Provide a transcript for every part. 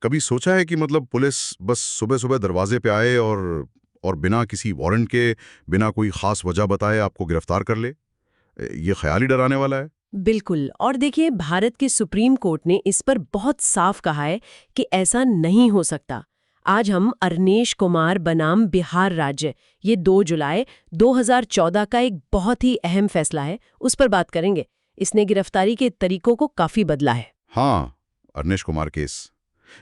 कभी सोचा है कि मतलब पुलिस बस सुबह सुबह दरवाजे पे आए और बिना किसी वारंट के, बिना कोई खास वजह बताए आपको गिरफ्तार कर ले? ये ख्याल ही डराने वाला है। बिल्कुल। और देखिए, भारत के सुप्रीम कोर्ट ने इस पर बहुत साफ कहा है कि ऐसा नहीं हो सकता। आज हम अरनेश कुमार बनाम बिहार राज्य, ये 2 जुलाई 2014 का एक बहुत ही अहम फैसला है, उस पर बात करेंगे। इसने गिरफ्तारी के तरीकों को काफी बदला है। हाँ, अरनेश कुमार केस।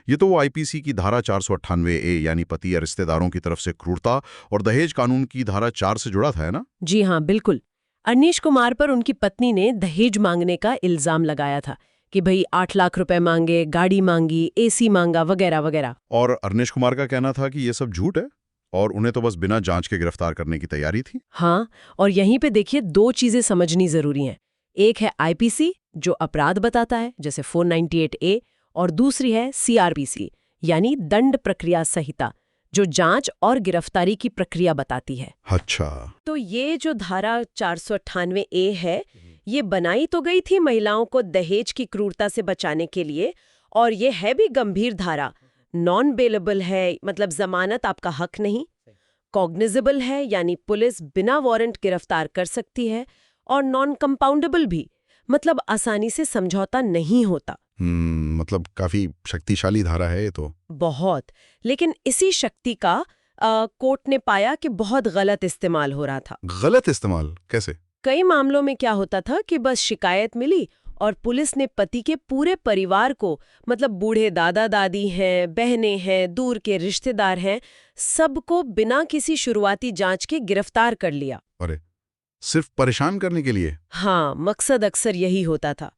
ये तो वो आईपीसी की धारा 498 ए यानी पति या रिश्तेदारों की तरफ से क्रूरता और दहेज कानून की धारा 4 से जुड़ा था, है ना? जी हाँ, बिल्कुल। अरनेश कुमार पर उनकी पत्नी ने दहेज मांगने का इल्जाम लगाया था कि भाई 8 लाख रुपए मांगे, गाड़ी मांगी, एसी मांगा, वगैरह वगैरह। और अरनेश कुमार का कहना था कि ये सब झूठ है और उन्हें तो बस बिना जांच के गिरफ्तार करने की तैयारी थी। हाँ, और यहीं पे देखिए 2 चीजें समझनी जरूरी हैं। एक है आईपीसी, जो अपराध बताता है, जैसे 498A, और दूसरी है सीआरपीसी, यानी दंड प्रक्रिया संहिता, जो जांच और गिरफ्तारी की प्रक्रिया बताती है। अच्छा। तो ये जो धारा 498A है, ये बनाई तो गई थी महिलाओं को दहेज की क्रूरता से बचाने के लिए, और ये है भी गंभीर धारा। नॉन बेलेबल है, मतलब जमानत आपका हक नहीं। कॉग्निजेबल है, यानी पुलिस बिना वारंट गिरफ्तार कर सकती है। और नॉन कंपाउंडेबल भी, मतलब आसानी से समझौता नहीं होता। मतलब काफी शक्तिशाली धारा है ये तो। बहुत। लेकिन इसी शक्ति का कोर्ट ने पाया कि बहुत गलत इस्तेमाल हो रहा था। गलत इस्तेमाल कैसे? कई मामलों में क्या होता था कि बस शिकायत मिली और पुलिस ने पति के पूरे परिवार को, मतलब बूढ़े दादा दादी हैं, बहनें हैं, दूर के रिश्तेदार हैं, सबको बिना किसी शुरुआती जांच के गिरफ्तार कर लिया। अरे, सिर्फ परेशान करने के लिए? हाँ, मकसद अक्सर यही होता था।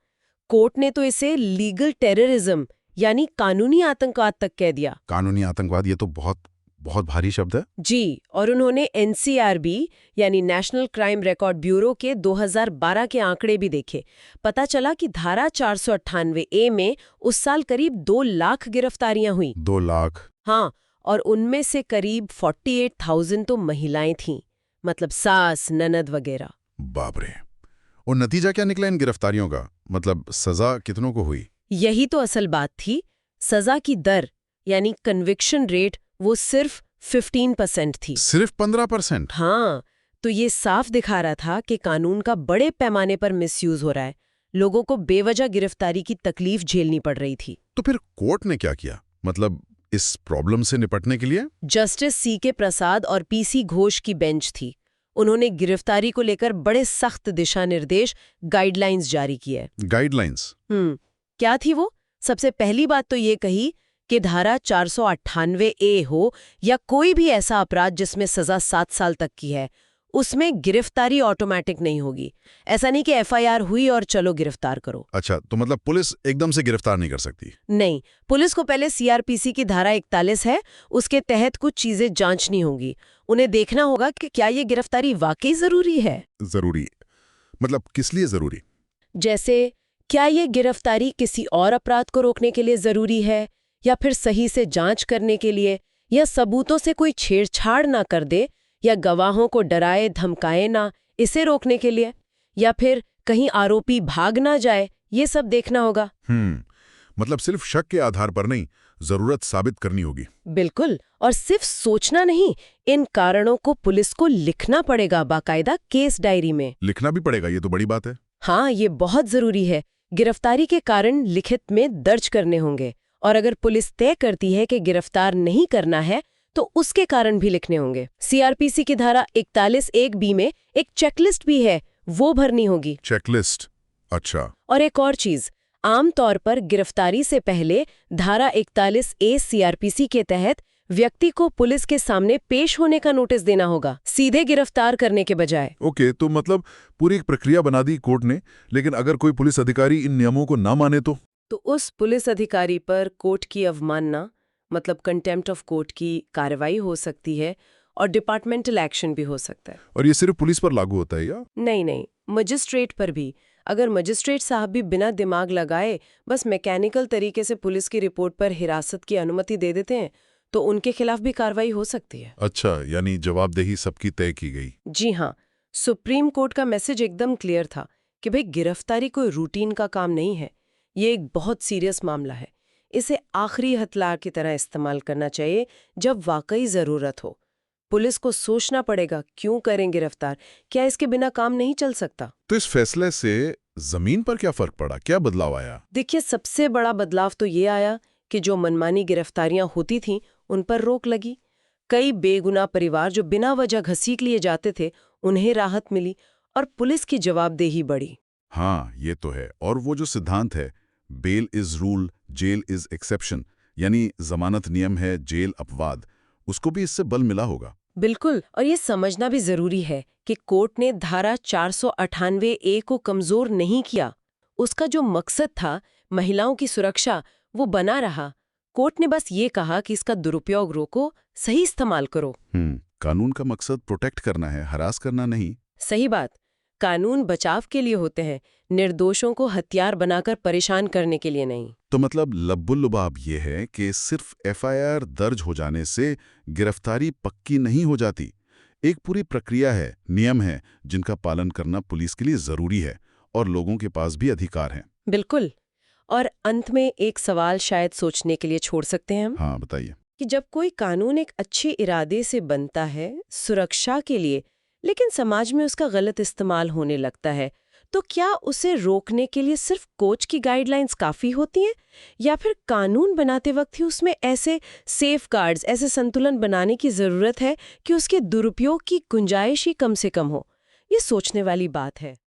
कोर्ट ने तो इसे लीगल टेररिज्म, यानी कानूनी आतंकवाद तक कह दिया। कानूनी आतंकवाद, ये तो बहुत बहुत भारी शब्द है। जी, और उन्होंने एनसीआरबी यानी नेशनल क्राइम रिकॉर्ड ब्यूरो के 2012 के आंकड़े भी देखे। पता चला कि धारा 498A में उस साल करीब 2 लाख गिरफ्तारियां हुई। 2 लाख? हाँ, और उनमें से करीब 48,000 तो महिलाएं थीं, मतलब सास, ननद वगैरह। बाप रे। और नतीजा क्या निकला इन गिरफ्तारियों का? मतलब सजा कितनों को हुई? यही तो असल बात थी। सजा की दर, यानी कन्विक्शन रेट, वो सिर्फ 15% थी। सिर्फ 15%? हाँ, तो ये साफ दिखा रहा था कि कानून का बड़े पैमाने पर मिसयूज हो रहा है। लोगों को बेवजह गिरफ्तारी की तकलीफ झेलनी पड़ रही थी। तो फिर कोर्ट ने क्या किया, मतलब इस प्रॉब्लम से निपटने के लिए? जस्टिस सीके प्रसाद और पीसी घोष की बेंच थी। उन्होंने गिरफ्तारी को लेकर बड़े सख्त दिशा निर्देश, गाइडलाइंस जारी किए। गाइडलाइंस? क्या थी वो? सबसे पहली बात तो ये कही कि धारा 498A हो या कोई भी ऐसा अपराध जिसमें सजा 7 साल तक की है, उसमें गिरफ्तारी ऑटोमेटिक नहीं होगी। ऐसा नहीं कि एफआईआर हुई और चलो गिरफ्तार करो। अच्छा, तो मतलब पुलिस एकदम से गिरफ्तार नहीं कर सकती? नहीं, पुलिस को पहले सीआरपीसी की धारा 41 है, उसके तहत कुछ चीजें जांचनी होंगी। उन्हें देखना होगा कि क्या ये गिरफ्तारी वाकई जरूरी है। जरूरी? मतलब किस लिए जरूरी? जैसे, क्या ये गिरफ्तारी किसी और अपराध को रोकने के लिए जरूरी है, या फिर सही से जांच करने के लिए, या सबूतों से कोई छेड़छाड़ ना कर दे, या गवाहों को डराए धमकाए ना, इसे रोकने के लिए, या फिर कहीं आरोपी भाग ना जाए, ये सब देखना होगा। मतलब सिर्फ शक के आधार पर नहीं, जरूरत साबित करनी होगी। बिल्कुल, और सिर्फ सोचना नहीं, इन कारणों को पुलिस को लिखना पड़ेगा बाकायदा केस डायरी में। लिखना भी पड़ेगा? ये तो बड़ी बात है। हाँ, ये बहुत जरूरी है। गिरफ्तारी के कारण लिखित में दर्ज करने होंगे, और अगर पुलिस तय करती है कि गिरफ्तार नहीं करना है, तो उसके कारण भी लिखने होंगे। सीआरपीसी की धारा 41(1)B में एक चेकलिस्ट भी है, वो भरनी होगी। चेकलिस्ट? अच्छा। और एक और चीज, आमतौर पर गिरफ्तारी से पहले धारा 41A सीआरपीसी के तहत व्यक्ति को पुलिस के सामने पेश होने का नोटिस देना होगा, सीधे गिरफ्तार करने के बजाय। ओके, तो मतलब पूरी एक प्रक्रिया बना दी कोर्ट ने, लेकिन अगर कोई पुलिस अधिकारी इन नियमों को ना माने तो उस पुलिस अधिकारी पर कोर्ट की अवमानना, मतलब कंटेम्प्ट ऑफ कोर्ट की कार्रवाई हो सकती है, और डिपार्टमेंटल एक्शन भी हो सकता है। और ये सिर्फ पुलिस पर लागू होता है या? नहीं, मजिस्ट्रेट पर भी। अगर मजिस्ट्रेट साहब भी बिना दिमाग लगाए बस मैकेनिकल तरीके से पुलिस की रिपोर्ट पर हिरासत की अनुमति दे देते हैं, तो उनके खिलाफ भी कार्रवाई हो सकती है। अच्छा, यानी जवाबदेही सबकी तय की गई। जी हाँ, सुप्रीम कोर्ट का मैसेज एकदम क्लियर था कि भाई गिरफ्तारी कोई रूटीन का काम नहीं है, ये एक बहुत सीरियस मामला है। इसे आखिरी हथियार की तरह इस्तेमाल करना चाहिए जब वाकई ज़रूरत हो। पुलिस को सोचना पड़ेगा क्यों करें गिरफ्तार, क्या इसके बिना काम नहीं चल सकता। तो इस फैसले से जमीन पर क्या फर्क पड़ा, क्या बदलाव आया? देखिए, सबसे बड़ा बदलाव तो ये आया कि जो मनमानी गिरफ्तारियां होती थीं उन पर रोक लगी। कई बेगुनाह परिवार जो बिना वजह घसीट लिए जाते थे उन्हें राहत मिली और पुलिस की जवाबदेही बढ़ी। हाँ, ये तो है। और वो जो सिद्धांत है, bail is rule, jail is exception, यानी जमानत नियम है, जेल अपवाद, उसको भी इससे बल मिला होगा। बिल्कुल, और ये समझना भी जरूरी है कि कोर्ट ने धारा 498A को कमजोर नहीं किया। उसका जो मकसद था, महिलाओं की सुरक्षा, वो बना रहा। कोर्ट ने बस ये कहा कि इसका दुरुपयोग रोको, सही इस्तेमाल करो। कानून का मकसद प्रोटेक्ट करना है, हरास करना नहीं। सही बात। कानून बचाव के लिए होते हैं, निर्दोषों को हथियार बनाकर परेशान करने के लिए नहीं। तो मतलब लब्बुल-लुबाब ये है कि सिर्फ एफआईआर दर्ज हो जाने से गिरफ्तारी पक्की नहीं हो जाती। एक पूरी प्रक्रिया है, नियम है, जिनका पालन करना पुलिस के लिए जरूरी है और लोगों के पास भी अधिकार हैं। बिल्कुल। और अंत में एक सवाल शायद सोचने के लिए छोड़ सकते हैं हम, हाँ, बताइए। कि जब कोई कानून एक अच्छे इरादे से बनता है सुरक्षा के लिए, लेकिन समाज में उसका गलत इस्तेमाल होने लगता है, तो क्या उसे रोकने के लिए सिर्फ कोर्ट की गाइडलाइंस काफी होती हैं, या फिर कानून बनाते वक्त ही उसमें ऐसे सेफगार्ड्स, ऐसे संतुलन बनाने की जरूरत है कि उसके दुरुपयोग की गुंजाइश ही कम से कम हो? ये सोचने वाली बात है।